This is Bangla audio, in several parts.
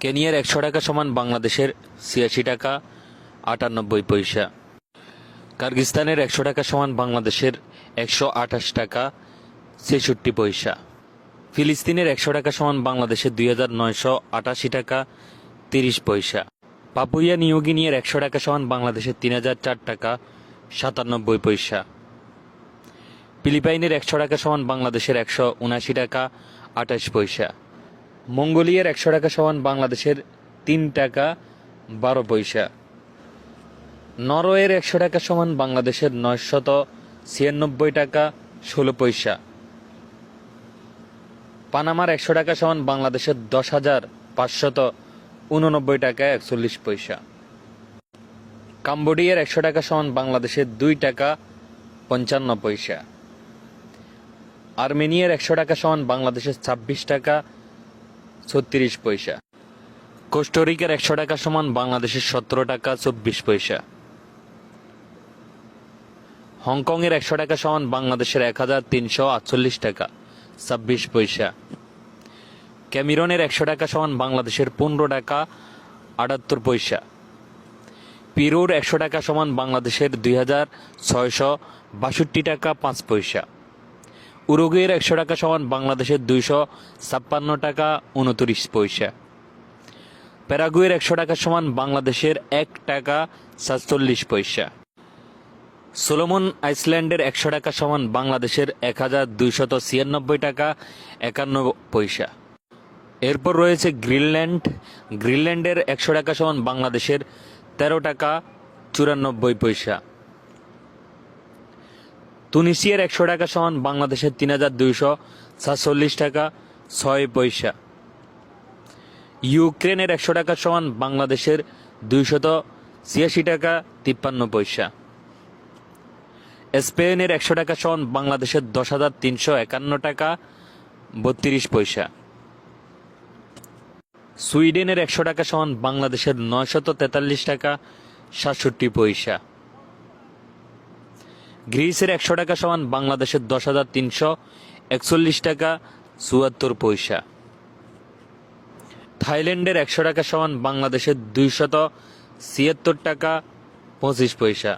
কেনিয়ার 100 টাকা সমান বাংলাদেশের 86 টাকা 98 পয়সা। কিরগিজস্তানের 100 টাকা সমান বাংলাদেশের 128 টাকা 66 পয়সা। ফিলিস্তিনের 100 টাকা সমান বাংলাদেশের 2988 টাকা 30 পয়সা। পাপুয়া নিউ গিনির 100 টাকা সমান বাংলাদেশের 3004 টাকা 97 পয়সা। ফিলিপাইনের 100 টাকা সমান বাংলাদেশের 179 টাকা 28 পয়সা। মঙ্গোলিয়ার 100 টাকা সমান বাংলাদেশের 3 টাকা 12 পয়সা। নরওয়ের 100 টাকা সমান বাংলাদেশের 996 টাকা 16 পয়সা। পানামার 100 টাকা সমান বাংলাদেশের 10,589 টাকা 41 পয়সা। কাম্বোডিয়ার 100 টাকা সমান বাংলাদেশের 2 টাকা 55 পয়সা। আর্মেনিয়ার 100 টাকা সমান বাংলাদেশের 26 টাকা 36 পয়সা। কোস্টারিকার 100 টাকা সমান বাংলাদেশের 17 টাকা 24 পয়সা। হংকংয়ের 100 টাকা সমান বাংলাদেশের 1348 টাকা 26 পয়সা। ক্যামেরনের 100 টাকা সমান বাংলাদেশের 15 টাকা 78 পয়সা। পিরুর 100 টাকা সমান বাংলাদেশের 2662 টাকা 5 পয়সা। উরুগুয়ের 100 টাকা সমান বাংলাদেশের 256 টাকা 29 পয়সা। প্যারাগুয়ের 100 টাকা সমান বাংলাদেশের 1 টাকা 47 পয়সা। সোলোমন আইল্যান্ডের 100 টাকা সমান বাংলাদেশের 1296 টাকা 51 পয়সা। এরপর রয়েছে গ্রিনল্যান্ডের 100 টাকা সমান বাংলাদেশের 13 টাকা 94 পয়সা। তুনিসিয়ার 100 টাকা সমান বাংলাদেশের 3247 টাকা 6 পয়সা। ইউক্রেনের 100 টাকা সমান বাংলাদেশের 286 টাকা 53 পয়সা। স্পেনের 100 টাকা সমান বাংলাদেশের 10,351 টাকা 32 পয়সা। সুইডেনের 100 টাকা সমান বাংলাদেশের 943 টাকা 67 পয়সা। গ্রিসের 100 টাকা সমান বাংলাদেশের 10,341 টাকা 74 পয়সা। থাইল্যান্ডের 100 টাকা সমান বাংলাদেশের 276 টাকা 25 পয়সা।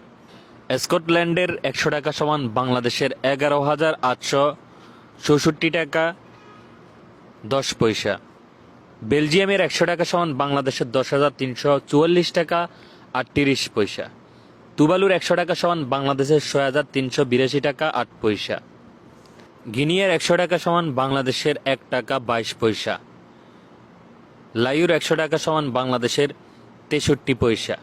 স্কটল্যান্ডের 100 টাকা সমান বাংলাদেশের 11,866 টাকা 10 পয়সা। বেলজিয়ামের 100 টাকা সমান বাংলাদেশের 10,344 টাকা 38 পয়সা। তুবালুর 100 টাকা সমান বাংলাদেশের 6,382 টাকা 8 পয়সা। গিনিয়ার 100 টাকা সমান বাংলাদেশের 1 টাকা 22 পয়সা। লাইউর 100 টাকা সমান বাংলাদেশের 63 পয়সা।